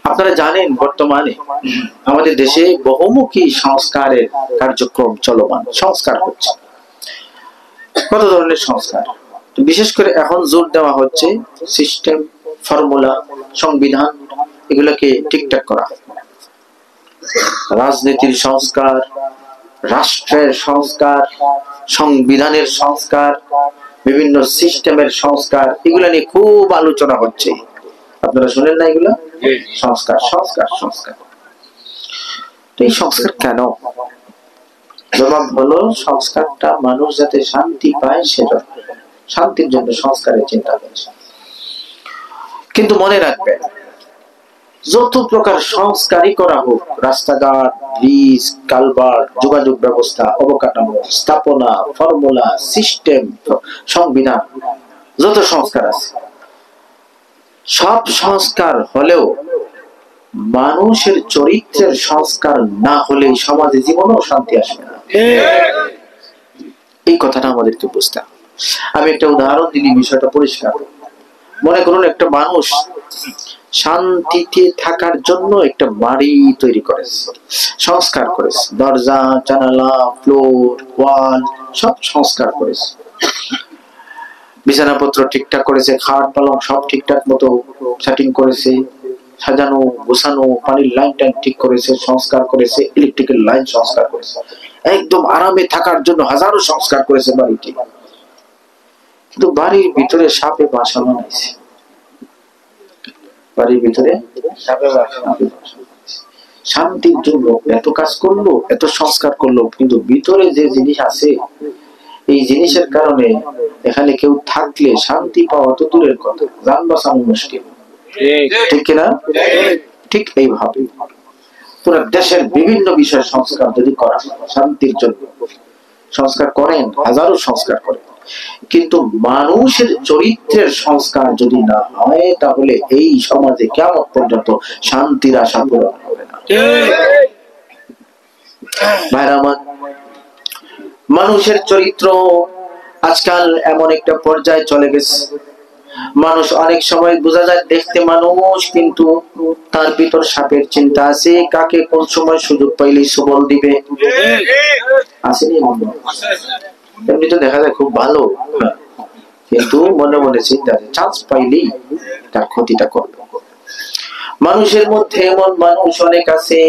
আপনারা জানেন বর্তমানে আমাদের দেশে বহুমুখী সংস্কারের কার্যক্রম চলমান, সংস্কার হচ্ছে, কত ধরনের সংস্কার। বিশেষ করে এখন জোর দেওয়া হচ্ছে সিস্টেম, ফর্মুলা, সংবিধান, এগুলোকে ঠিকঠাক করা। রাজনীতির সংস্কার, রাষ্ট্রের সংস্কার, সংবিধানের সংস্কার, বিভিন্ন সিস্টেমের সংস্কার, এগুলো নিয়ে খুব আলোচনা হচ্ছে। আপনারা শুনেন না এগুলো? সংস্কার সংস্কার সংস্কার। এই সংস্কার কেন? জবাব হলো, সংস্কারটা মানুষ যাতে শান্তি পায়, সেটা শান্তির জন্য সংস্কারের চিন্তা হচ্ছে। কিন্তু মনে রাখবেন, যত প্রকার সংস্কারই করা হোক, রাস্তাঘাট, ব্রিজ, কালভার্ট, যোগাযোগ ব্যবস্থা, অবকাঠামো, স্থাপনা, ফর্মুলা, সিস্টেম, সংবিধান, যত সংস্কার আছে, সব সংস্কার হলেও মানুষের চরিত্রের সংস্কার না হলে সমাজে জীবনেও শান্তি আসবে না। এই কথাটা আমাদেরকে বুঝতে হবে। আমি একটা উদাহরণ দিলে বিষয়টা পরিষ্কার। মনে করুন, একটা মানুষ শান্তিতে থাকার জন্য একটা বাড়ি তৈরি করেছে, সংস্কার করেছে, দরজা, জানালা, ফ্লোর, ওয়াল সব সংস্কার করেছে, বিছানাপত্র ঠিকঠাক করেছে, খাট পালং সব ঠিকঠাক মতো সেটিং করেছে, সাজানো গোছানো, পানির লাইন টাইন ঠিক করেছে, সংস্কার করেছে, ইলেকট্রিক্যাল লাইন সংস্কার করেছে, একদম আরামে থাকার জন্য হাজারো সংস্কার করেছে বাড়িটি। কিন্তু বাড়ির ভিতরে সাপে বাসা বানাইছে, বাড়ির ভিতরে শান্তির জন্য এত কাজ করলো, এত সংস্কার করলো, কিন্তু ভিতরে যে জিনিস আছে, এই জিনিসের কারণে এখানে কেউ থাকলে শান্তি পাওয়া তো দূরের কথা, জান বাঁচানো মুশকিল। ঠিক কিনা? ঠিক এইভাবে পুরো দেশের বিভিন্ন বিষয় সংস্কার যদি করা, শান্তির জন্য সংস্কার করেন, হাজারো সংস্কার করেন, কিন্তু মানুষের চরিত্রের সংস্কার যদি না হয়, তাহলে এই সমাজে কিয়ামত পর্যন্ত শান্তির আশা পূরণ হবে না। ভাইরা আমার, মানুষের চরিত্র আজকাল এমন একটা পর্যায়ে চলে গেছে, মানুষ অনেক সময় বোঝা যায় দেখতে মানুষ, কিন্তু তার ভিতর সাপের চিন্তা আছে, কাকে কোন সময় সুযোগ পাইলেই সবল দিবে। আসেনি? এমনি তো দেখা যায় খুব ভালো, কিন্তু মনে মনে চিন্তা, চান্স পাইলেই তার ক্ষতিটা করবে। মানুষের মধ্যে এমন মানুষ অনেক আছে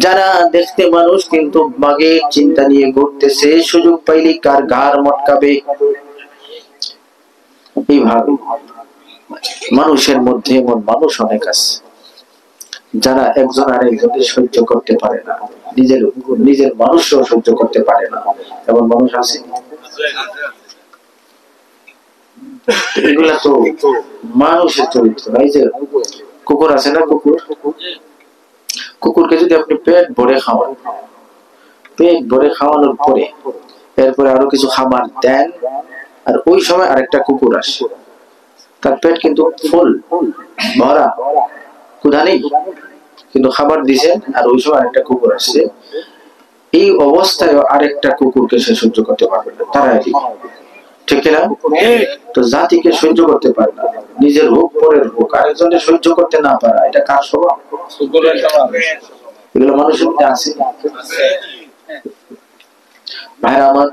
যারা দেখতে মানুষ, কিন্তু বাঘের চিন্তা নিয়ে ঘুরতেছে, সুযোগ পাইলেই কার ঘাড় মটকাবে। এইভাবে মানুষের মধ্যে এমন মানুষ অনেক আছে যারা একজন আর একজনকে সহ্য করতে পারে না, নিজের মানুষও সহ্য করতে পারে না, এমন মানুষ আছে। এগুলা তো মানুষের চরিত্র। এই যে কুকুর আছে না, কুকুরকে যদি আপনি পেট ভরে খাওয়ান, পেট ভরে খাওয়ানোর পরে এরপরে আরো কিছু খাবার দেন, আর ওই সময় আরেকটা কুকুর আসে, তার পেট কিন্তু ফুল ভরা, ক্ষুধা নেই, কিন্তু খাবার দিছেন, আর ওই সময় আরেকটা কুকুর আসছে, এই অবস্থায় আরেকটা কুকুরকে সে সহ্য করতে পারবে না। তারা ঠিক না? তো জাতিকে সহ্য করতে পারে না, নিজের হোক পরের হোক, আরেকজনের সহ্য করতে না পারা, এটা কার স্বভাব? এগুলো মানুষের মধ্যে আছে। ভাইরা আমার,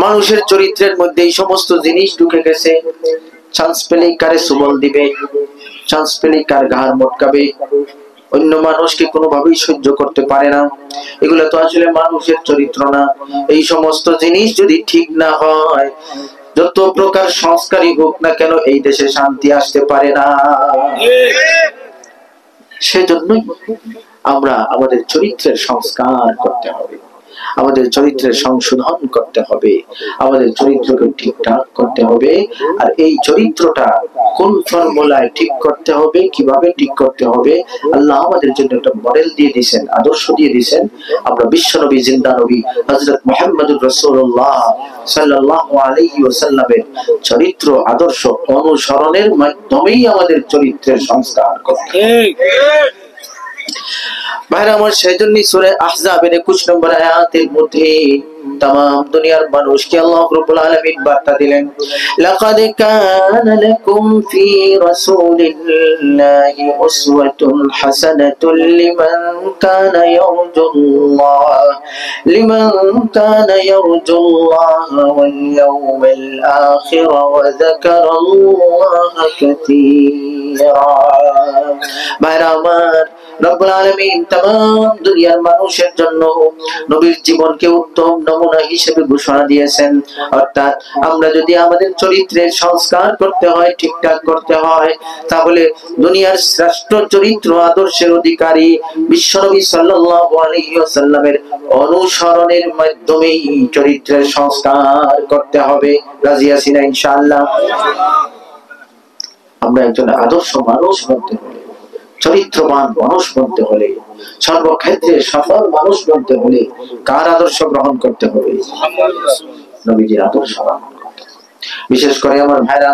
মানুষের চরিত্রের মধ্যে এই সমস্ত জিনিস ঢুকে গেছে। চান্স পেলেই কারে সুবল দিবে, চান্স পেলেই কার ঘাড় মটকাবে, অন্য মানুষকে কোনোভাবেই সহ্য করতে পারে না। এগুলো তো আসলে মানুষের চরিত্র না। এই সমস্ত জিনিস যদি ঠিক না হয়, যত প্রকার সংস্কারই হোক না কেন, এই দেশে শান্তি আসতে পারে না। সেজন্যই আমরা আমাদের চরিত্রের সংস্কার করতে হবে, আমাদের চরিত্রের সংশোধন করতে হবে, আমাদের চরিত্রকে ঠিকঠাক করতে হবে। আর এই চরিত্রটা কোন ফর্মুলায় ঠিক করতে হবে, কিভাবে ঠিক করতে হবে, আল্লাহ আমাদের জন্য একটা মডেল দিয়ে দিয়েছেন, আদর্শ দিয়ে দিয়েছেন। আমরা বিশ্বনবী, জিন্দা নবী হযরত মুহাম্মদুর রাসূলুল্লাহ সাল্লাল্লাহু আলাইহি ওয়াসাল্লামের চরিত্র আদর্শ অনুসরণের মাধ্যমেই আমাদের চরিত্রের সংস্কার করতে হবে। ভাইরা আমার, সেজন্যই সূরা আহজাবের 21 নম্বর আয়াতের মধ্যে तमाम দুনিয়ার মানুষকে আল্লাহ রাব্বুল আলামিন বার্তা দিলেন, লাকাদ কানা লাকুম ফি রাসূলিল্লাহি উসওয়াতুন হাসানাতুন লিমান কানা ইয়ারজুল্লাহ ওয়াল ইয়াউমাল আখির ওয়া যাকারাল্লাহা কাসীরা। ভাইরা আমার, রব্বুল আলামিন तमाम দুনিয়ার মানুষের জন্য নবীর জীবনকে উত্তম নমুনা হিসেবে ঘোষণা দিয়েছেন। অর্থাৎ আমরা যদি আমাদের চরিত্রের সংস্কার করতে হয়, ঠিকঠাক করতে হয়, তাহলে দুনিয়ার শ্রেষ্ঠ চরিত্র আদর্শের অধিকারী বিশ্বনবী সাল্লাল্লাহু আলাইহি ওয়াসাল্লামের অনুসরণের মাধ্যমেই চরিত্রের সংস্কার করতে হবে। রাজি আছি না ইনশাআল্লাহ? আমরা একজন আদর্শ মানুষ হতে হলে, চরিত্রবান মানুষ বনতে হলে, সর্বক্ষেত্রে সফল মানুষ বনতে হলে কার আদর্শ গ্রহণ করতে হবে? নবীজির আদর্শ। বিশেষ করে আমার ভাইরা,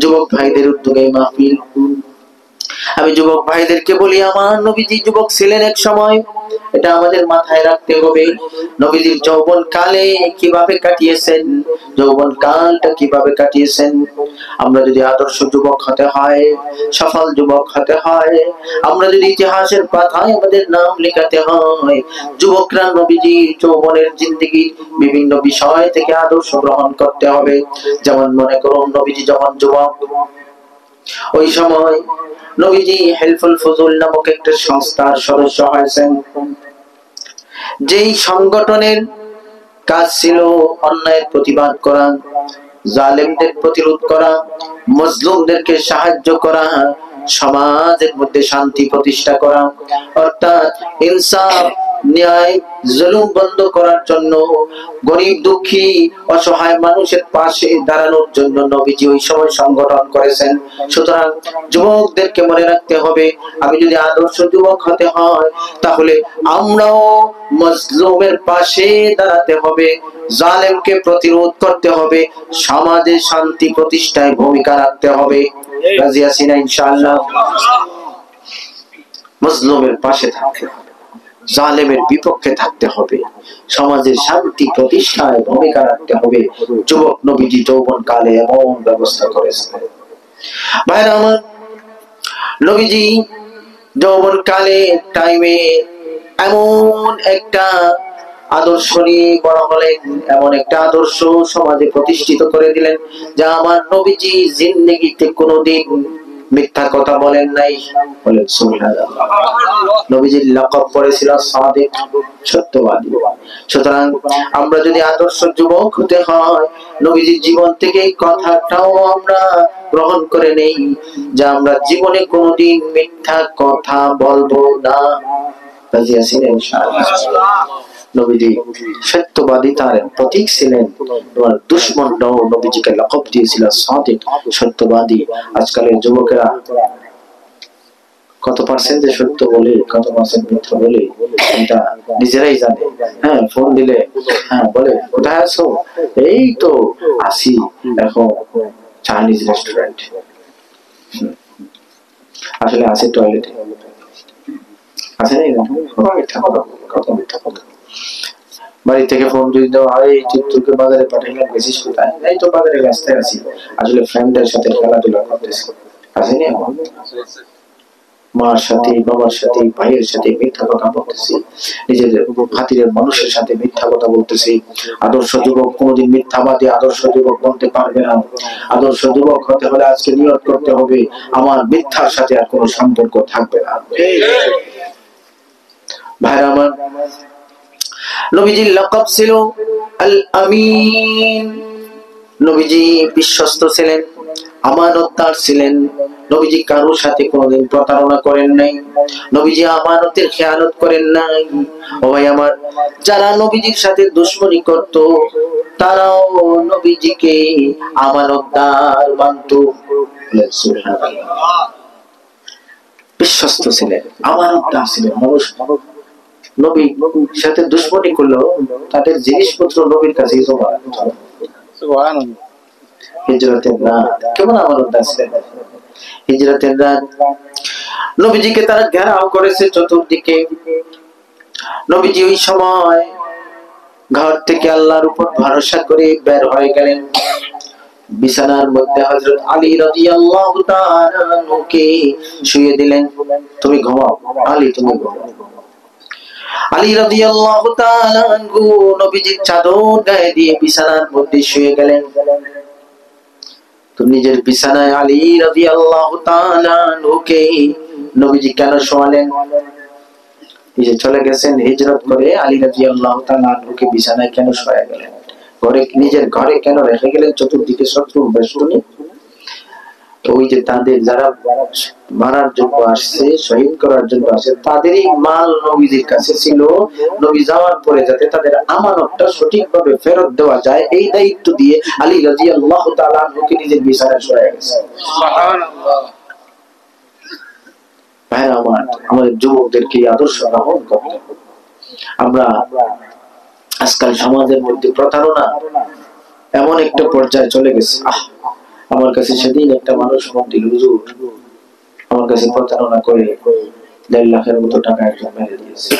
যুবক ভাইদের উদ্যোগে মাহফিল। আমি যুবক ভাইদেরকে বলি, আমার নবীজি যুবক ছিলেন এক সময়, এটা আমাদের মাথায় রাখতে হবে। নবীজির যৌবন কালে কিভাবে কাটিয়েছেন, যৌবন কালটা কিভাবে কাটিয়েছেন। আমরা যদি আদর্শ যুবক হতে হয়, সফল যুবক হতে হয়, আমরা যদি ইতিহাসের পাতায় আমাদের নাম লেখাতে হয়, যুবকরা নবীজি যৌবনের জিন্দেগির বিভিন্ন বিষয় থেকে আদর্শ গ্রহণ করতে হবে। যেমন মনে করুন, নবীজি যখন যুবক, ওই সময় নবীজি হেলফুল ফুজুল নামক একটা সংস্থার সদস্য হয়েছেন, যেই সংগঠনের কাজ ছিল অন্যায়ের প্রতিবাদ করা, জালেমদের প্রতিরোধ করা, মজলুমদেরকে সাহায্য করা, সমাজের মধ্যে শান্তি প্রতিষ্ঠা করা, অর্থাৎ ইনসাফ, ন্যায়, জুলুম বন্ধ করার জন্য, গরিব দুঃখী অসহায় মানুষের পাশে দাঁড়ানোর জন্য নবীজি ওই সময় সংগঠন করেছেন। সুতরাং যুবকদেরকে মনে রাখতে হবে, আমি যদি আদর্শ যুবক হতে হয়, তাহলে আমরাও মজলুমের পাশে দাঁড়াতে হবে, জালেমকে প্রতিরোধ করতে হবে, সমাজে শান্তি প্রতিষ্ঠায় ভূমিকা রাখতে হবে। রাজি আছি না ইনশাআল্লাহ? মজলুমের পাশে থাকতে হবে, জালেমের বিপক্ষে থাকতে হবে, সমাজের শান্তি প্রতিষ্ঠায় ভূমিকা রাখতে হবে। যুবক নবীজি যৌবন কালে এমন ব্যবস্থা করেছেন। ভাইরা আমার, নবীজি যৌবন কালে টাইমে এমন একটা আদর্শ নিয়ে বড় হলেন, এমন একটা আদর্শ সমাজে প্রতিষ্ঠিত করে দিলেন, যা আমার নবীজি জিন্দেগিতে কোনোদিন মিথ্যা কথা বলেন নাই। বলেন সুবহানাল্লাহ। নবীজির লাকাব পড়েছিল সাদিক, সত্যবাদী। সুতরাং আমরা যদি আদর্শ যুবক হতে হয়, নবীজির জীবন থেকে এই কথাটাও আমরা গ্রহণ করে নেই, যে আমরা জীবনে কোনোদিন মিথ্যা কথা বলবো না। রাজি আছেন ইনশাআল্লাহ? নবীজি সত্যবাদী, তার প্রতীক ছিলেন। তোমার দুশমনরাও নবীজিকে লাকাব দিয়েছিল সাদিক, সত্যবাদী। আজকালের যুবকেরা কত পার্সেন্ট যে সত্য বলে, কত পার্সেন্ট মিথ্যা বলে, এটা নিজেরাই জানে। হ্যাঁ, ফোন দিলে হ্যাঁ বলে, কোথায় আছো? এই তো আসি এখন চাইনিজ রেস্টুরেন্ট। আসলে আছে টয়লেটে, আছে কত মিথ্যা কথা। বাড়ি থেকে ফোন যদি দেওয়া হয়, তোকে বাজারে পাঠাইলাম, গেছিস কোথায়? এই তো বাজারে রাস্তায় আছি, আসলে ফ্রেন্ডের সাথে খেলাধুলা করতেছি। আসেনি এখন মার সাথে, বাবার সাথে, ভাইয়ের সাথে মিথ্যা কথা বলতেছি, নিজের খাতিরের মানুষের সাথে মিথ্যা কথা বলতেছি। আদর্শ যুবক কোনোদিন মিথ্যাবাদী আদর্শ যুবক বলতে পারবে না। আদর্শ যুবক হতে হলে আজকে নিয়ত করতে হবে, আমার মিথ্যার সাথে আর কোনো সম্পর্ক থাকবে না। ভাইরা আমার, নবীজির লাকাব ছিল আল আমিন। নবীজি বিশ্বস্ত ছিলেন, আমানতদার ছিলেন। নবীজি কারোর সাথে কোনোদিন প্রতারণা করেন নাই, নবীজি আমানতের খেয়ানত করেন নাই। ও ভাই আমার, যারা নবীজির সাথে দুশমনি করত, তারাও নবীজিকে আমানতদার মানত। বিশ্বস্ত ছিলেন, আমানতদার ছিলেন। মানুষ নবীর সাথে দুশমনি করলো, তাদের জিনিসপত্র নবীর কাছে জমা রাখতো। সুবহানাল্লাহ। হিজরতের রাত কেমন আমানতদার ছিলেন। হিজরতের রাত নবীজিকে তারা ঘেরাও করেছে চতুর্দিকে। নবীজি ওই সময় ঘর থেকে আল্লাহর উপর ভরসা করে বের হয়ে গেলেন। বিছানার মধ্যে হযরত আলী রাদিয়াল্লাহু তাআলা আনহুকে শুইয়ে দিলেন, তুমি ঘুমাও আলী, তুমি ঘুমাও। আলী রাদিয়াল্লাহু তাআলা আনহু নবীজির চাদর গায়ে দিয়ে বিছানার মধ্যে শুয়ে গেলেন। তো নিজের বিছানায় আলী রাদিয়াল্লাহু তাআলা আনহুকে নবীজি কেন শোয়ালেন? এই যে চলে গেছেন হিজরত করে, আলী রাদিয়াল্লাহু তাআলা আনহুকে বিছানায় কেন শোয়া গেলেন? ঘরে, নিজের ঘরে কেন রেখে গেলেন? চতুর্দিকে শত্রু বেষ্টনী। ওই যে তাদের যারা মারার জন্য আসছে, শহীদ করার জন্য আসছে, তাদেরই মাল নবীজির কাছে ছিল। নবী যাওয়ার পরে যাতে তাদের আমানতটা সঠিকভাবে ফেরত দেওয়া যায়, এই দায়িত্ব দিয়ে আলী রাদিয়াল্লাহু তাআলা আনহুকে নিজের বিছানায় শোয়া গেছে। সুবহানাল্লাহ। ভাইরা আমার, আমাদের যুবকদেরকে আদর্শ গ্রহণ করতে হবে। আমরা আজকাল সমাজের মধ্যে প্রতারণা এমন একটা পর্যায়ে চলে গেছে। আমার কাছে সেদিন একটা মানুষ ফোন দিল, হুজুর আমার কাছে প্রতারণা করে 1.5 লাখের মতো টাকা একজন মেরে দিয়েছে।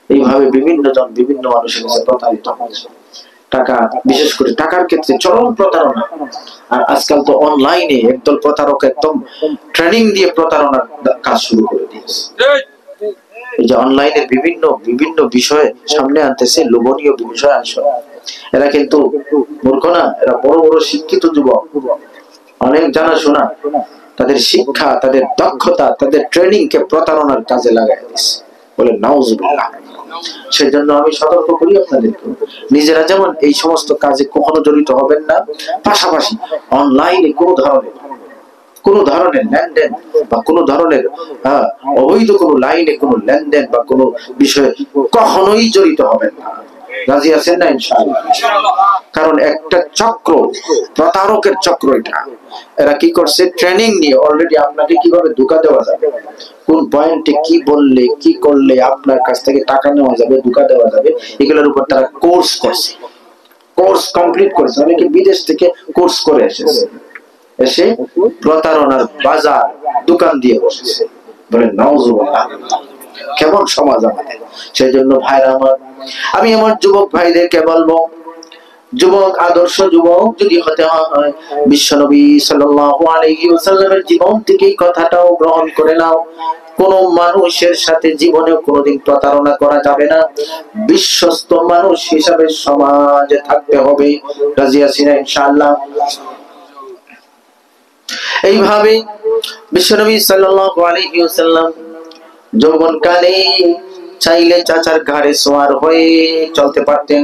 এইভাবে বিভিন্ন জন বিভিন্ন মানুষের কাছে প্রতারিত হচ্ছে। টাকা, বিশেষ করে টাকার ক্ষেত্রে চরম প্রতারণা। আর আজকাল তো অনলাইনে একদল প্রতারক একদম ট্রেনিং দিয়ে প্রতারণার কাজ শুরু করে দিয়েছে। এই যে অনলাইনে বিভিন্ন বিভিন্ন বিষয় সামনে আনতেছে, লোভনীয় বিষয় আসে। এরা কিন্তু মূর্খ না, এরা বড় বড় শিক্ষিত যুবক, অনেক জানাশোনা, তাদের শিক্ষা, তাদের দক্ষতা, তাদের ট্রেনিং কে প্রতারণার কাজে লাগাই দিচ্ছে। বলে নাউজুবিল্লাহ। সেজন্য আমি সতর্ক করি আপনাদেরকে, নিজেরা যেমন এই সমস্ত কাজে কখনো জড়িত হবেন না, পাশাপাশি অনলাইনে কোন ধরনের লেনদেন বা কোন ধরনের অবৈধ কোন লাইনে কোন লেনদেন বা কোন বিষয়ে কখনোই জড়িত হবেন না। রাজি আছেন না ইনশাআল্লাহ? কারণ একটা চক্র, প্রতারকের চক্র এটা। এরা কি করছে? ট্রেনিং নিয়ে অলরেডি আপনাকে কিভাবে ধোঁকা দেওয়া যাবে, কোন পয়েন্টে কি বললে কি করলে আপনার কাছ থেকে টাকা নেওয়া যাবে, ধোঁকা দেওয়া যাবে, এগুলোর উপর তারা কোর্স করছে, কোর্স কমপ্লিট করেছে। অনেকে বিদেশ থেকে কোর্স করে এসেছে, এসে প্রতারণার বাজার দোকান দিয়ে বসেছে। বলে নাউজুবিল্লাহ। কেমন সমাজ আমাদের! সেই জন্য ভাইরা আমার, আমি আমার যুবক ভাইদেরকে বলবো, যুবক, আদর্শ যুবক যদি হতে হয়, বিশ্বনবী সাল্লাল্লাহু আলাইহি ওয়াসাল্লামের জীবন থেকে এই কথাটাও গ্রহণ করে নাও। কোন মানুষের সাথে জীবনেও কোনোদিন প্রতারণা করা যাবে না। বিশ্বস্ত মানুষ হিসাবে সমাজে থাকতে হবে। রাজি আছি না ইনশাআল্লাহ? এইভাবে বিশ্বনবী সাল্লাল্লাহু আলাইহি ওয়াসাল্লাম যৌবনকালে চাইলে চাচার ঘাড়ে সওয়ার হয়ে চলতে পারতেন।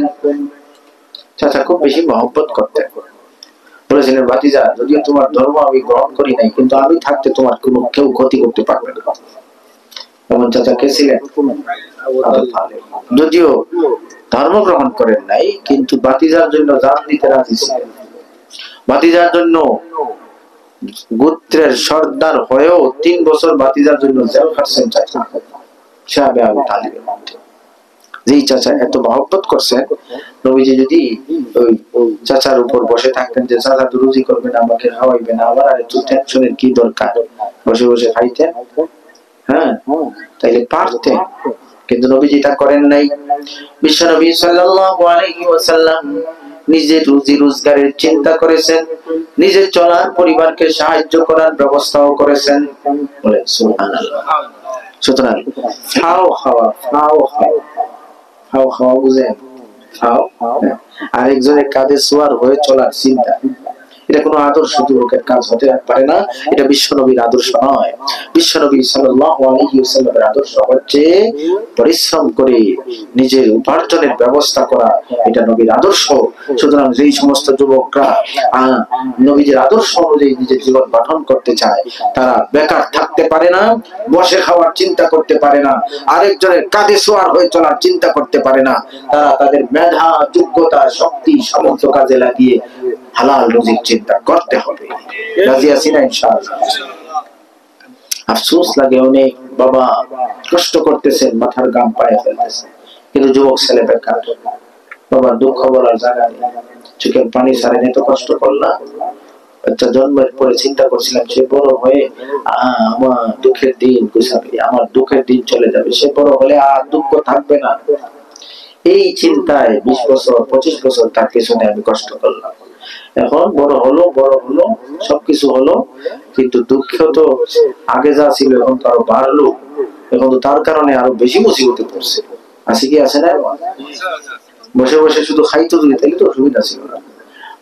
চাচা খুব বেশি মহব্বত করতেন। বলেছিলেন, ভাতিজা, যদিও তোমার ধর্ম আমি গ্রহণ করি নাই, কিন্তু আমি থাকতে তোমার কোনো কেউ ক্ষতি করতে পারবে না। এমন চাচা কে ছিলেন? যদিও ধর্ম গ্রহণ করেন নাই, কিন্তু ভাতিজার জন্য জান দিতে রাজি ছিলেন। ভাতিজার জন্য গোত্রের সর্দার হয়েও 3 বছর ভাতিজার জন্য জেল খাটছেন চাচা সাহেবে আবু তালিবের মধ্যে। যেই চাচা এত মহব্বত করছেন, নবীজি যদি ওই চাচার উপর বসে থাকতেন যে চাচা তো রুজি করবেন, আমাকে খাওয়াইবেন, আমার আর একটু টেনশনের কি দরকার, বসে বসে খাইতেন, হ্যাঁ, তাইলে পারতেন। কিন্তু নবীজি তা করেন নাই। বিশ্বনবী সাল্লাল্লাহু আলাইহি ওয়াসাল্লাম নিজের রুজি রোজগারের চিন্তা করেছেন, নিজের চলার পরিবারকে সাহায্য করার ব্যবস্থাও করেছেন। বলেন সুবহানাল্লাহ। সুতরাং খাও খাওয়া, খাও খাওয়া, খাও খাওয়া বুঝেন, খাও, আরেকজনের কাঁধে সোয়ার হয়ে চলার চিন্তা, এটা কোনো আদর্শ যুবকের কাজ হতে পারে না। এটা বিশ্বনবীর আদর্শ নয়। বিশ্বনবী সাল্লাল্লাহু আলাইহি ওয়াসাল্লামের আদর্শ হচ্ছে পরিশ্রম করে নিজের উপার্জনের ব্যবস্থা করা, এটা নবীর আদর্শ। সুতরাং যেই সমস্ত যুবকরা নবীর আদর্শ অনুযায়ী নিজের জীবন গঠন করতে চায়, তারা বেকার থাকতে পারে না, বসে খাওয়ার চিন্তা করতে পারে না, আরেকজনের কাঁধে সোয়ার হয়ে চলার চিন্তা করতে পারে না। তারা তাদের মেধা, যোগ্যতা, শক্তি সমস্ত কাজে লাগিয়ে হালাল রুজির চিন্তা করতে হবে। রাজি আছি না ইনশাআল্লাহ? আফসোস লাগে অনেক, বাবা কষ্ট করতেছেন, মাথার গাম পায়ে ফেলতেছেন, কিন্তু যুবক ছেলে বেকার। বাবা দুঃখ বলার জায়গা নেই, চোখের পানি ছাড়েন, এত কষ্ট করলাম, বাচ্চা জন্মের পরে চিন্তা করছিলাম সে বড় হয়ে আমার দুঃখের দিন গুছাবে, আমার দুঃখের দিন চলে যাবে, সে বড় হলে আর দুঃখ থাকবে না। এই চিন্তায় 20 বছর 25 বছর তার পেছনে আমি কষ্ট করলাম। এখন বড় হলো সবকিছু হলো, কিন্তু দুঃখ তো আগে যা ছিল এখন তো আরো বাড়লো, এখন তো তার কারণে আরো বেশি মুসিবতে পড়ছে। আছে কি আছে না? বসে বসে শুধু খাইতো যদি তাহলে তো অসুবিধা ছিল না,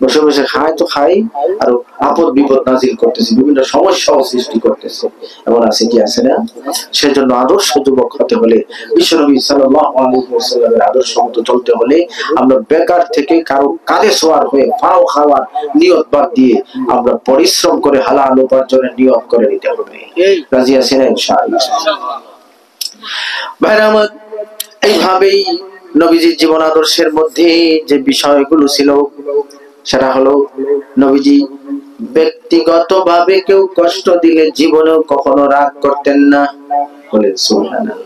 বসে বসে খায় তো খাই, আর আপদ বিপদ নাজিল করতেছে, বিভিন্ন সমস্যাও সৃষ্টি করতেছে। এমন আছে কি আছে না? সেজন্য আদর্শ যুবক হতে হলে, বিশ্বনবী সাল্লাল্লাহু আলাইহি ওয়াসাল্লামের আদর্শ মতো চলতে হলে আমরা বেকার থেকে কারো কাজে সোয়ার হয়ে ফাও খাওয়ার নিয়ত বাদ দিয়ে আমরা পরিশ্রম করে হালাল উপার্জনের নিয়ত করে নিতে হবে। রাজি আছেন ইনশাআল্লাহ? ভাইরা আমার, এইভাবেই নবীজির জীবন আদর্শের মধ্যে যে বিষয়গুলো ছিল সেটা হলো, নবীজি ব্যক্তিগতভাবে কেউ কষ্ট দিলে জীবনেও কখনো রাগ করতেন না। বলেন সুবহানাল্লাহ।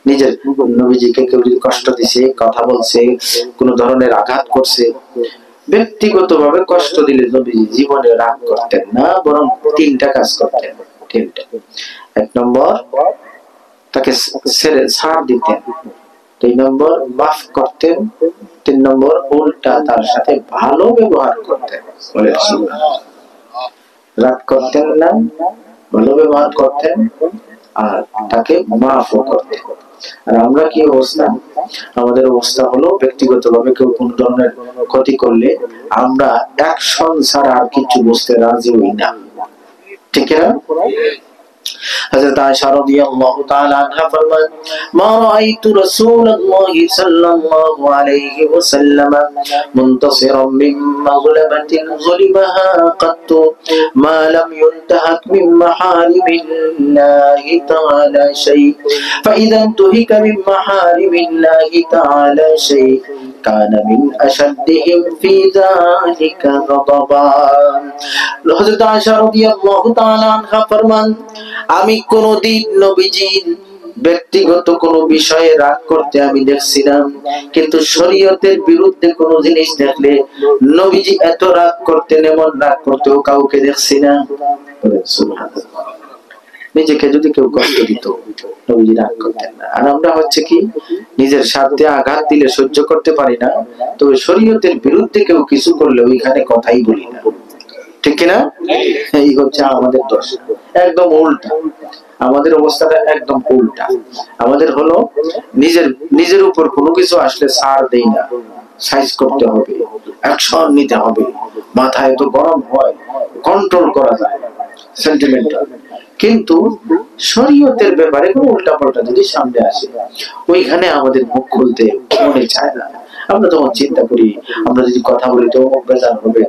নিজের নবীজিকে কেউ যদি কষ্ট দিছে, কথা বলছে, কোন ধরনের আঘাত করছে, ব্যক্তিগতভাবে কষ্ট দিলে নবীজি জীবনে রাগ করতেন না, বরং 3টা কাজ করতেন। 3টা। 1 নম্বর, তাকে ছাড় দিতেন। 2 নম্বর, মাফ করতেন। 3 নম্বর, উল্টা তার সাথে ভালো ব্যবহার করতেন। বলে রাগ করতেন না, ভালো ব্যবহার করতেন, আর তাকে মাফও করতেন। আর আমরা কি অবস্থা? আমাদের অবস্থা হলো ব্যক্তিগতভাবে কেউ কোন ধরনের ক্ষতি করলে আমরা অ্যাকশন ছাড়া আর কিছু বুঝতে রাজি হই না, ঠিক না? হযরত আয়েশা রাদিয়াল্লাহু তাআলা আনহা ফরমান, মা রাআইতু রাসূলুল্লাহি সাল্লাল্লাহু আলাইহি ওয়াসাল্লাম মুনতাসিরাম মিন মাগলাবাতিন যুলিমাহা কাত্তু মা লাম ইউনতাহাক মিন মাহারিমিল্লাহি তাআলা শাই ফাইদা তুহিকা মিন মাহারিমিল্লাহি তাআলা শাই কানা মিন আশাদ্দিহিম ফি যালিকা গাদাবা। হযরত আয়েশা রাদিয়াল্লাহু তাআলা আনহা ফরমান, আমি কোনদিন নবীজির ব্যক্তিগত কোন বিষয়ে রাগ করতে আমি দেখছি না, কিন্তু শরীয়তের বিরুদ্ধে কোন জিনিস দেখলে নবীজি এত রাগ করতেন, এমন রাগ করতেও কাউকে দেখছি না। সুবহানাল্লাহ। নিজেকে যদি কেউ কষ্ট দিত, নবীজি রাগ করতেন না। আর আমরা হচ্ছে কি, নিজের স্বার্থে আঘাত দিলে সহ্য করতে পারি না, তবে শরীয়তের বিরুদ্ধে কেউ কিছু করলে ওইখানে কথাই বলি না, ঠিক কিনা? এই হচ্ছে আমাদের দোষ। একদম উল্টা, আমাদের অবস্থাটা একদম উল্টা। আমাদের হলো নিজের উপর কোনো কিছু আসলে ছাড় দেই না, সাইজ করতে হবে, অ্যাকশন নিতে হবে। মাথায় তো গরম হয়, কন্ট্রোল করা যায়, সেন্টিমেন্টাল। কিন্তু শরীয়তের ব্যাপারে কোনো উল্টা পাল্টা যদি সামনে আসে, ওইখানে আমাদের মুখ খুলতে মনে চায় না। আমরা তখন চিন্তা করি, আমরা যদি কথা বলি তো বেজার হবে,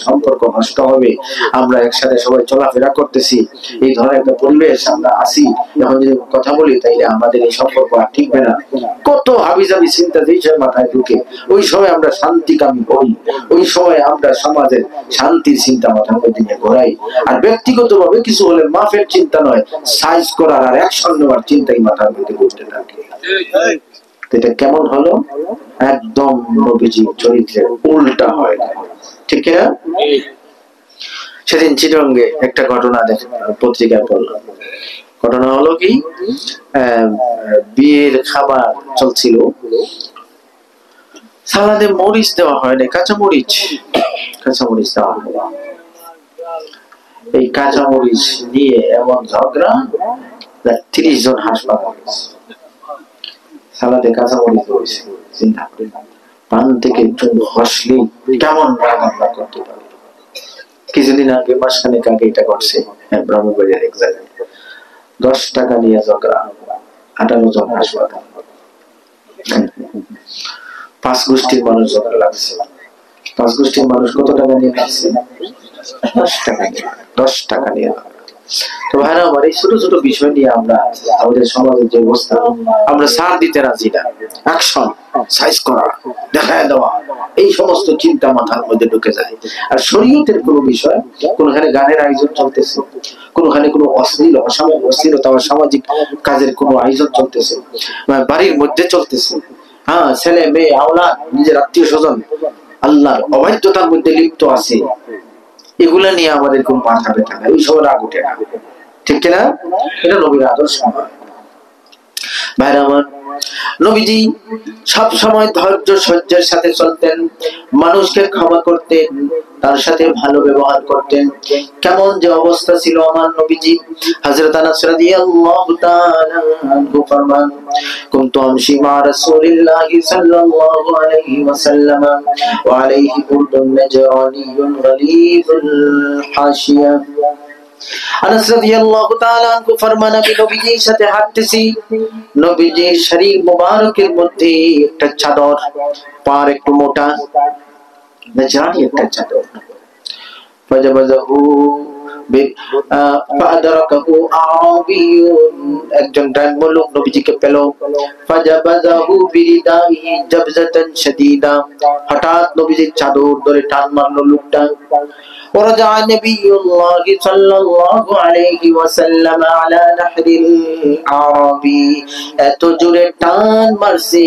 সম্পর্ক নষ্ট হবে। আমরা একসাথে সবাই চলাফেরা করতেছি, এই ধরনের একটা পরিবেশ আমরা আসি, এখন যদি কথা বলি তাইলে আমাদের এই সম্পর্ক আর ঠিকবে না। কত হাবিজাবি চিন্তা যেই সময় মাথায় ঢুকে, ওই সময় আমরা শান্তিকামী হই, ওই সময় আমরা সমাজের শান্তির চিন্তা মাথার মধ্যে নিয়ে ঘোরাই। আর ব্যক্তিগত ভাবে কিছু হলে মাফের চিন্তা নয়, সাইজ করার আর অ্যাকশন নেওয়ার চিন্তাই মাথার মধ্যে ঘুরতে থাকে। এটা কেমন হলো? একদম নবীজি চরিত্রের উল্টা হয়, ঠিক না? সেদিন চিটাগংয়ে একটা ঘটনা পত্রিকায় পড়লাম। ঘটনা হলো কি, বিয়ের খাবার চলছিল, সালাদে মরিচ দেওয়া হয়নি, কাঁচা মরিচ দেওয়া হয়। এই কাঁচা মরিচ নিয়ে এমন ঝগড়া, 30 জন হাসপাতাল গেছে। সালাদে কাঁচা মরিচ রয়েছে, চিন্তা করে পান থেকে চুন হসলি কেমন রাগ আমরা করতে পারি। কিছুদিন আগে, মাসখানেক আগে এটা ঘটছে ব্রাহ্মণবাড়িয়ার এক জায়গায়। 10 টাকা নিয়ে ঝগড়া, 58 জন হাসপাতাল। 5 গোষ্ঠীর মানুষ ঝগড়া লাগছে। 5 গোষ্ঠীর মানুষ কত টাকা নিয়ে লাগছে? 10 টাকা নিয়ে। তো ভাইরা আমার, এই ছোট ছোট বিষয় নিয়ে আমরা আমাদের সমাজের যে অবস্থা, আমরা সার দিতে রাজি না। অ্যাকশন, সাইজ করা, দেখায় দেওয়া, এই সমস্ত চিন্তা মাথার মধ্যে ঢুকে যায়। আর শরীয়তের কোনো বিষয়, কোনখানে গানের আয়োজন চলতেছে, কোনখানে কোনো অশ্লীলতা সামাজিক কাজের কোনো আয়োজন চলতেছে, বাড়ির মধ্যে চলতেছে, হ্যাঁ, ছেলে মেয়ে আওলাদ নিজের আত্মীয় স্বজন আল্লাহর অবাধ্যতার মধ্যে লিপ্ত আছে, এগুলা নিয়ে আমাদের কোন মাথা ব্যথা নাই, ওই সব রাগ উঠে না, ঠিক কিনা? এটা নবীর আদর্শ। ভাইরা আমার, নবীজি সব সময় ধৈর্য সহ্যের সাথে চলতেন, মানুষকে ক্ষমা করতেন, তার সাথে ভালো ব্যবহার করতেন। কেমন যে অবস্থা ছিল আমার নবীজি। হযরত আনাস রাদিয়াল্লাহু তাআলা আনহু ফরমান, কুনতু আমশি মা রাসূলিল্লাহি সাল্লাল্লাহু আলাইহি ওয়াসাল্লাম ওয়া আলাইহি বুরদুন নাজরানিয়ুন গলিযুল হাশিয়া। আনাস রাদিয়াল্লাহু তাআলা আনহু ফরমান, আমি নবীজির সাথে হাঁটতেছি, নবীজির শরীর মুবারকের মধ্যে একটা চাদর, পার একটু মোটা, নাজরানি একটা চাদর। ফাজাবাজাহু ফাআদরাকাহু আরাবিয়ুন, একজন গ্রাম্য লোক নবীজিকে পেল। ফাজাবাজাহু বিরিদাহি জাবজাতান শাদীদা, হঠাৎ নবীজির চাদর ধরে টান মারলো লোকটা। ورجع نبي الله صلى الله عليه وسلم على نحر الأعرابي, এত জোরে টান মারছে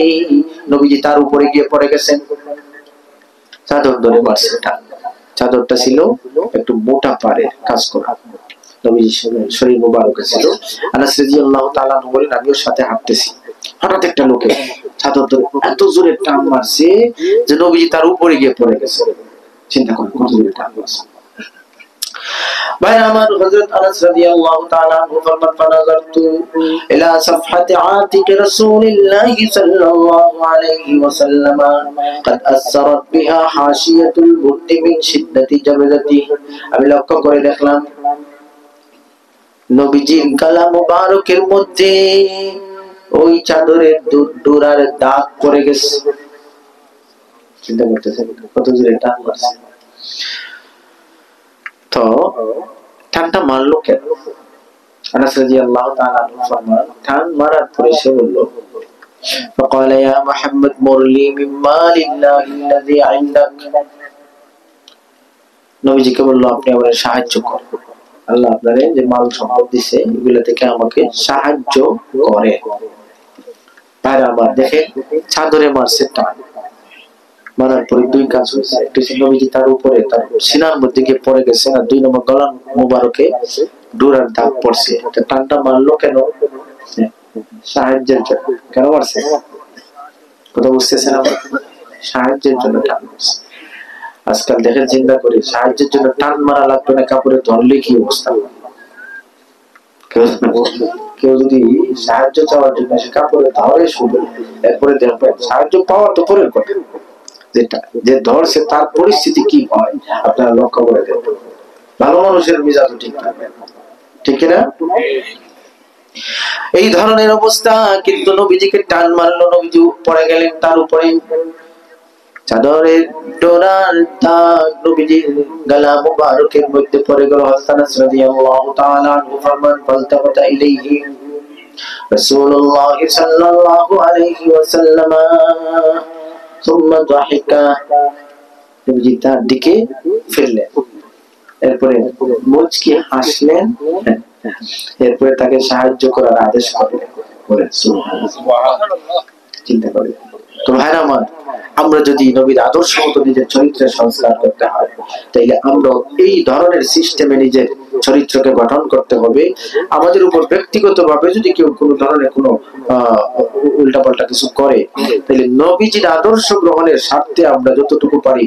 নবীজি তার উপরে গিয়ে পড়ে গেছেন। চাদর ধরে মারছে টান, চাদরটা ছিল একটু মোটা পাড়ের কাজ করা, নবীজির শরীর মুবারক ছিল। আনাস রাদিয়াল্লাহু তাআলা বলেন, আমি ওর সাথে হাঁটতেছি, হঠাৎ একটা লোকে চাদর ধরে এত জোরে টান মারছে যে নবীজি তার উপরে গিয়ে পড়ে গেছে। চিন্তা করেন কত জোরে টান মারছে। ভাইরা আমার, হযরত আনাস রাদিয়াল্লাহু তাআলা আনহু ফরমান, ফানাযারতু ইলা সাফহাতি আতিকি রাসূলিল্লাহি সাল্লাল্লাহু আলাইহি ওয়াসাল্লাম قد اثرت بها حاشيه البرد من شده جبلته, আমি লক্ষ্য করে দেখলাম নবীজির গলা মুবারকের মধ্যে ওই চাদরের ডোরার দাগ পড়ে গেছে। চিন্তা করতেছেন কত জোরে টান মারছে। তো টানটা মারলো কেন? আনাস রাদিয়াল্লাহু তাআলা আনহু ফরমান, টান মারার পরে সে বলল, فقال يا محمد مر لي من مال الله الذي عندك, নবীজিকে বলল, আপনি আমাকে সাহায্য করুন, আল্লাহ আপনারে যে মাল সম্পদ দিয়েছে এগুলা থেকে আমাকে সাহায্য করে। ভাইরা আমার, দেখেন চাদরে মারছে টান, মারার পরে দুই কাজ হয়েছে, একটা নবীজি তার উপরে তার সিনার মধ্যে গিয়ে পড়ে গেছে, আর দুই নম্বর গলা মুবারকে ডোরার দাগ পড়ছে। টানটা মারলো কেন? সাহায্যের জন্য। কেন মারছে? কথা বুঝতেছেন? সাহায্যের জন্য টান মারছে। আজকাল দেখেন, চিন্তা করি, সাহায্যের জন্য টান মারা লাগবে না, কাপড়ে ধরলে কি অবস্থা। কেউ যদি সাহায্য চাওয়ার জন্য সে কাপড়ে ধরে শুধু, এরপরে দেখবেন সাহায্য পাওয়া তো পরের কথা, যেটা যে ধরছে তার পরিস্থিতি কি হয় আপনারা লক্ষ্য করে দেখবেন। ভালো মানুষের মেজাজ ঠিক থাকবে, ঠিক না? এই ধরনের অবস্থা, কিন্তু নবীজিকে টান মারলো, নবীজি পড়ে গেলেন তার উপরে, চাদরের ডোরার দাগ নবীজির গলা মুবারকের মধ্যে পড়ে গেল। হযরত আনাস রাদিয়াল্লাহু তাআলা আনহু ফরমান, ফালতাফাতা ইলাইহি রাসূলুল্লাহ সাল্লাল্লাহু আলাইহি ওয়াসাল্লাম সুম্মা দাহিকা, নবীজি তার দিকে ফিরলেন, এরপরে মুচকি হাসলেন, এরপরে তাকে সাহায্য করার আদেশ করলেন। সুবহানাল্লাহ। চিন্তা করে তো ভাইরা আমার, আমরা যদি নবীর আদর্শ মতো নিজের চরিত্রের সংস্কার করতে হয়, তাইলে আমরা এই ধরনের সিস্টেমে নিজের চরিত্রকে গঠন করতে হবে। আমাদের উপর ব্যক্তিগতভাবে যদি কেউ কোনো ধরনের কোনো উল্টাপাল্টা কিছু করে, তাহলে নবীজির আদর্শ গ্রহণের স্বার্থে আমরা যতটুকু পারি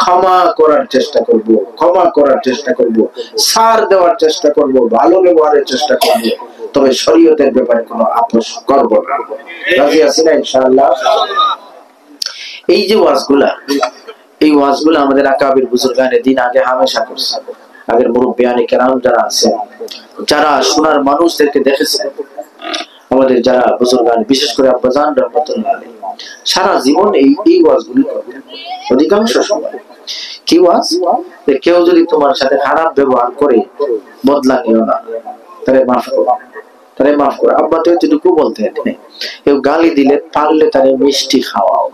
ক্ষমা করার চেষ্টা করব, ক্ষমা করার চেষ্টা করব, ছাড় দেওয়ার চেষ্টা করব, ভালো ব্যবহারের চেষ্টা করব, তবে শরীয়তের ব্যাপারে কোনো আপোষ করব না। রাজি আছি না ইনশাআল্লাহ? এই যে ওয়াজগুলা, এই ওয়াজগুলা আমাদের আকাবির বুজুর্গানে দিন আগে হামেশা করছে। আগের মুরব্বিয়ানে কেরাম যারা আছে, যারা সোনার মানুষদেরকে দেখেছে, আমাদের যারা বুজুর্গান, বিশেষ করে আব্বাজান রাহমাতুল্লাহ আলাইহি, সারা জীবন এই ওয়াজগুলি করতেন। অধিকাংশ সময় কি ওয়াজ? কেউ যদি তোমার সাথে খারাপ ব্যবহার করে, বদলা নিও না, তারে মাফ করো, তারে মাফ করো। আব্বা তো এতটুকু বলতেন, কেউ গালি দিলে পারলে তারে মিষ্টি খাওয়াও।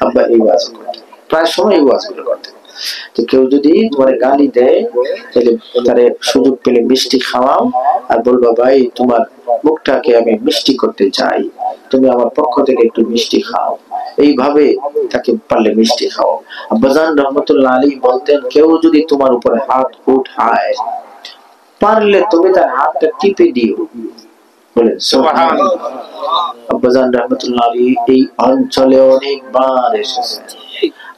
আব্বা এই ওয়াজ করতেন, প্রায় সময় এই ওয়াজগুলো করতেন। তো কেউ যদি তোমার গালি দেয়, তাহলে তারে সুযোগ পেলে মিষ্টি খাওয়াও, আর বলবা, ভাই তোমার মুখটাকে আমি মিষ্টি করতে চাই, তুমি আমার পক্ষ থেকে একটু মিষ্টি খাও। এইভাবে তাকে পারলে মিষ্টি খাও। আব্বাজান রহমতুল্লাহ আলাইহি বলতেন, কেউ যদি তোমার উপরে হাত উঠায়, পারলে তুমি তার হাতটা টিপে দিও। বলেন সুবহানাল্লাহ। আব্বাজান রহমতুল্লাহ আলাইহি এই অঞ্চলে অনেকবার এসেছেন,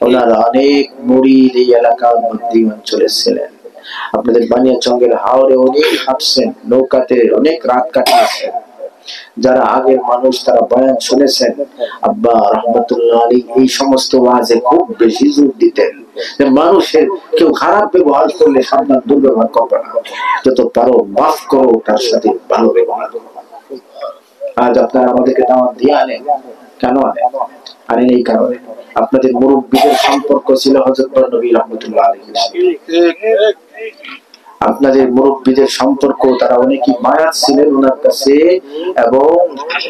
ওনার অনেক মুরিদ এই এলাকার মধ্যে অঞ্চলে ছিলেন। আপনাদের বানিয়াচঙ্গের হাওরে অনেক হাঁটছেন, নৌকাতে অনেক রাত কাটিয়েছেন। যারা আগের মানুষ তারা বয়ান শুনেছেন। আব্বা রহমতুল্লাহ আলাইহি এই সমস্ত ওয়াজে খুব বেশি জোর দিতেন যে মানুষের কেউ খারাপ ব্যবহার করলে সাবধান, দুর্ব্যবহার করবে না, যত পারো মাফ করো, তার সাথে ভালো ব্যবহার করো। আজ আপনারা আমাদেরকে দাওয়াত দিয়ে আনেন, কেন আনেন? এই কারণে আপনাদের মুরব্বীদের সম্পর্ক ছিল হযরত নবী রহমতুল্লাহ আলাইহির সাথে। আপনাদের মুরব্বীদের সম্পর্ক, তারা অনেকেই মায়াত ছিলেন ওনার কাছে, এবং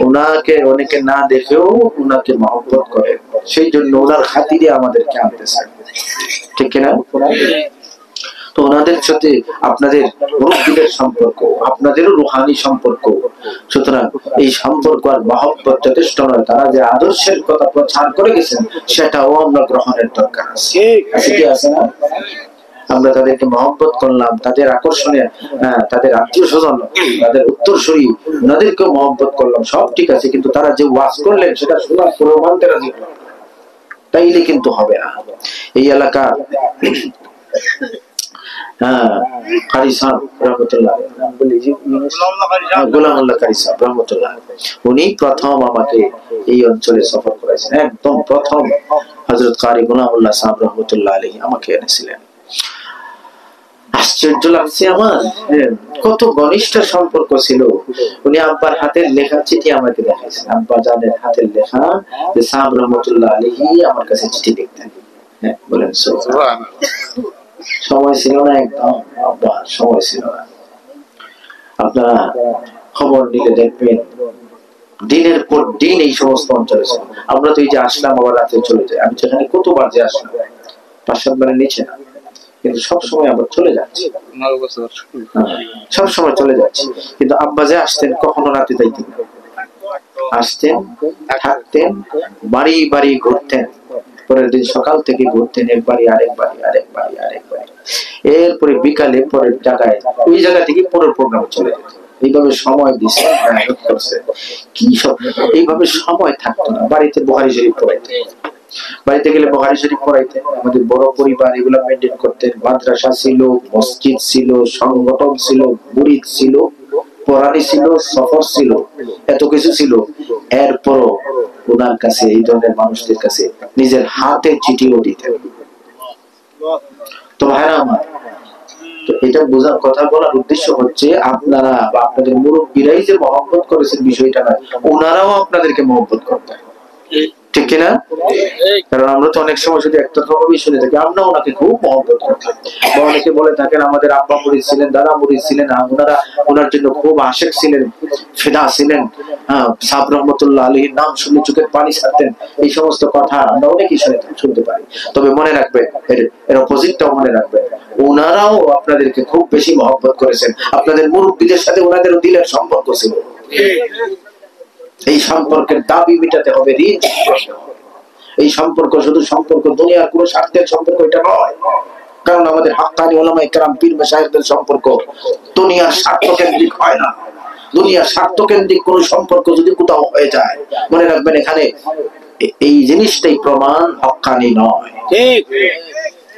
ওনাকে অনেকে না দেখেও ওনাকে মহব্বত করে। সেই জন্য ওনার খাতিরে আমাদেরকে আনতেছেন, ঠিক কিনা? তো ওনাদের সাথে আপনাদের মুরব্বীদের সম্পর্ক আপনাদেরও রুহানি সম্পর্ক। সুতরাং এই সম্পর্ক আর মহব্বত যথেষ্ট নয়, তারা যে আদর্শের কথা প্রচার করে গেছেন সেটাও আমরা গ্রহণের দরকার আছে। কি আছে না? আমরা তাদেরকে মহব্বত করলাম, তাদের আকর্ষণে তাদের আত্মীয় স্বজন, তাদের উত্তরসূরি, ওনাদেরকেও মহব্বত করলাম, সব ঠিক আছে, কিন্তু তারা যে ওয়াজ করলেন সেটা শোনার পরেও মানতে রাজি হলাম, তাইলে কিন্তু হবে না। এই এলাকা উনি প্রথম আমাকে এই অঞ্চলে সফর করেছেন, একদম প্রথম হযরত কারি গোলামুল্লাহ সাহেব রহমতুল্লাহ আলাইহি আমাকে এনেছিলেন। আশ্চর্য লাগছে আমার, কত ঘনিষ্ঠ সম্পর্ক ছিল। উনি আব্বার হাতের লেখা চিঠি আমাকে দেখাইছেন, আব্বা জানের হাতের লেখা যে সাহেব রহমতুল্লাহ আলাইহি আমার কাছে চিঠি লিখতেন। বলেন সুবহানাল্লাহ। সময় ছিল না, একদম আব্বা সময় ছিল না। আপনারা খবর নিলে দেখবেন দিনের পর দিন এই সমস্ত অঞ্চলে ছিল। আমরা তো এই যে আসলাম আবার রাতে চলে যাই, আমি যেখানে কতবার যে আসলাম 5-7 বারের নিচে না, কিন্তু সবসময় আবার চলে যাচ্ছি, সবসময় চলে যাচ্ছি। কিন্তু আব্বা যে আসতেন কখনো রাতে যাইতেন না, আসতেন, থাকতেন, বাড়ি বাড়ি ঘুরতেন, পরের দিন সকাল থেকে ঘুরতেন, এক বাড়ি আরেক বাড়ি, আরেক বাড়ি আরেক বাড়ি, এরপরে বিকালে পরের জায়গায়, ওই জায়গা থেকে পরের প্রোগ্রাম চলে যেত। এইভাবে সময় দিচ্ছে, কি সব এইভাবে সময় থাকতো না। বাড়িতে বুখারী শরীফ পড়াইতেন, বাড়িতে গেলে বুখারী শরীফ পড়াইতেন, আমাদের বড় পরিবার এগুলো মেইনটেইন করতেন। মাদ্রাসা ছিল, মসজিদ ছিল, সংগঠন ছিল, মুরিদ ছিল, পড়ানি ছিল, সফর ছিল, এত কিছু ছিল। এরপরও ওনার কাছে, এই ধরনের মানুষদের কাছে নিজের হাতে চিঠিও দিতেন। তো ভাইরা আমার, তো এটা বোঝার কথা, বলার উদ্দেশ্য হচ্ছে আপনারা বা আপনাদের মুরব্বীরাই যে মহব্বত করেছেন বিষয়টা নয়, ওনারাও আপনাদেরকে মহব্বত করতেন, ঠিক কিনা? কারণ আমরা তো অনেক সময় শুধু একটা ভাবেই শুনে থাকি, আমরা ওনাকে খুব মহব্বত করতাম। বা অনেকে বলে থাকেন আমাদের আব্বা মুরিদ ছিলেন, দাদা মুরিদ ছিলেন, ওনারা ওনার জন্য খুব আশেক ছিলেন, ফিদা ছিলেন। সাহেব রহমতুল্লাহ আলাইহির নাম শুনলে চোখের পানি ছাড়তেন। এই সমস্ত কথা আমরা অনেকেই শুনতে পারি। তবে মনে রাখবেন, এর অপোজিটটাও মনে রাখবেন, ওনারাও আপনাদেরকে খুব বেশি মহব্বত করেছেন। আপনাদের মুরব্বীদের সাথে ওনাদেরও দিলের সম্পর্ক ছিল। এই সম্পর্কের দাবি মেটাতে হবে, ঋণ। এই সম্পর্ক শুধু সম্পর্ক, দুনিয়ার কোন স্বার্থের সম্পর্ক এটা নয়। কারণ আমাদের হাক্কানি উলামায়ে কেরাম, পীর মাশায়েখদের সম্পর্ক দুনিয়ার স্বার্থ কেন্দ্রিক হয় না। দুনিয়ার স্বার্থ কেন্দ্রিক কোন সম্পর্ক যদি কোথাও হয়ে যায়, মনে রাখবেন এখানে এই জিনিসটাই প্রমাণ হাক্কানি নয়। ঠিক।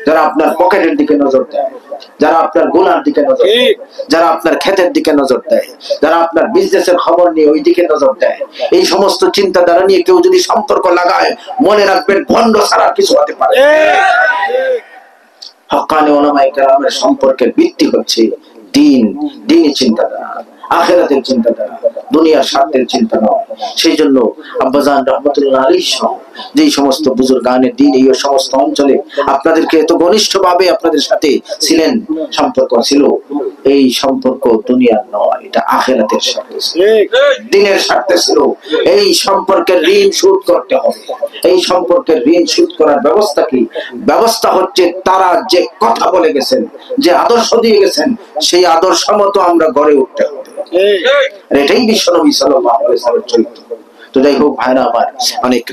যারা আপনার পকেটের দিকে নজর দেয়, যারা আপনার গোলার দিকে নজর দেয়, যারা আপনার ক্ষেতের দিকে নজর দেয়, যারা আপনার বিজনেসের খবর নিয়ে ওই দিকে নজর দেয়, এই সমস্ত চিন্তাধারা নিয়ে কেউ যদি সম্পর্ক লাগায়, মনে রাখবেন ভণ্ড ছাড়া কিছু হতে পারে। হক্কানি উলামায়ে কেরামের সম্পর্কের ভিত্তি হচ্ছে দ্বীন, দ্বীনি চিন্তাধারা, আখিরাতের চিন্তাধারা, দুনিয়ার স্বার্থের চিন্তা নয়। সেই জন্য আব্বাজান রহমতুল্লাহ আলাইহি যে সমস্ত বুজুর্গানে দ্বীন এই সমস্ত অঞ্চলে আপনাদেরকে এত ঘনিষ্ঠভাবে আপনাদের সাথে ছিলেন, সম্পর্ক ছিল, এই সম্পর্ক দুনিয়ার নয়, এটা আখিরাতের স্বার্থে ছিল, দ্বীনের স্বার্থে ছিল। এই সম্পর্কের ঋণ শোধ করতে হবে। এই সম্পর্কের ঋণ শোধ করার ব্যবস্থা কি? ব্যবস্থা হচ্ছে তারা যে কথা বলে গেছেন, যে আদর্শ দিয়ে গেছেন, সেই আদর্শ মতো আমরা গড়ে উঠতে হবে। এটাই বিশ্বনবী সাল্লাল্লাহু আলাইহি ওয়াসাল্লামের চরিত্র। তো যাই হোক ভাইরা আমার, অনেক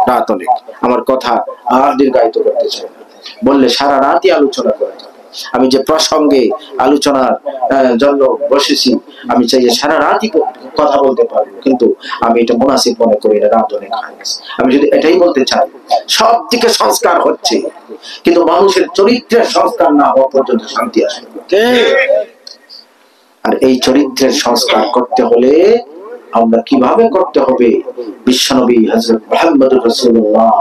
রাত অনেক, আমার কথা আর দীর্ঘায়িত করতে চাই না, বললে সারা রাতই আলোচনা করে। আমি যে প্রসঙ্গে আলোচনার জন্য বসেছি, আমি চাই যে সারা রাতই কথা বলতে পারবো, কিন্তু আমি এটা মুনাসিব মনে করি না, রাত অনেক হয়ে গেছে। আমি যদি এটাই বলতে চাই, সব দিকে সংস্কার হচ্ছে, কিন্তু মানুষের চরিত্রের সংস্কার না হওয়া পর্যন্ত শান্তি আসে। আর এই চরিত্রের সংস্কার করতে হলে আমরা কিভাবে করতে হবে, বিশ্বনবী হযরত মুহাম্মদুর রাসূলুল্লাহ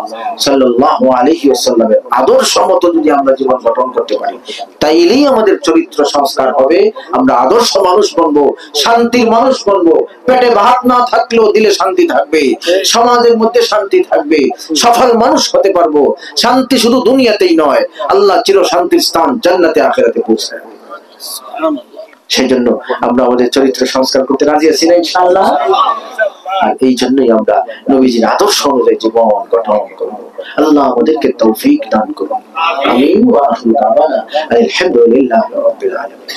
সাল্লাল্লাহু আলাইহি ওয়াসাল্লামের আদর্শ মতো যদি আমরা জীবন গঠন করতে পারি, তাইলেই আমাদের চরিত্র সংস্কার হবে, আমরা আদর্শ মানুষ বনবো, শান্তির মানুষ বনবো। পেটে ভাত না থাকলেও দিলে শান্তি থাকবে, সমাজের মধ্যে শান্তি থাকবে, সফল মানুষ হতে পারবো। শান্তি শুধু দুনিয়াতেই নয়, আল্লাহ চির শান্তির স্থান জান্নাতে আখিরাতে পৌঁছায়। সেই জন্য আমরা আমাদের চরিত্র সংস্কার করতে রাজি আছি না ইনশাআল্লাহ। আর এই জন্যই আমরা নবীজির আদর্শ অনুযায়ী জীবন গঠন করব। আল্লাহ আমাদেরকে তৌফিক দান করুন। আমিন ওয়া আখিরু দাওয়ানা আলহামদুলিল্লাহি রাব্বিল আলামিন।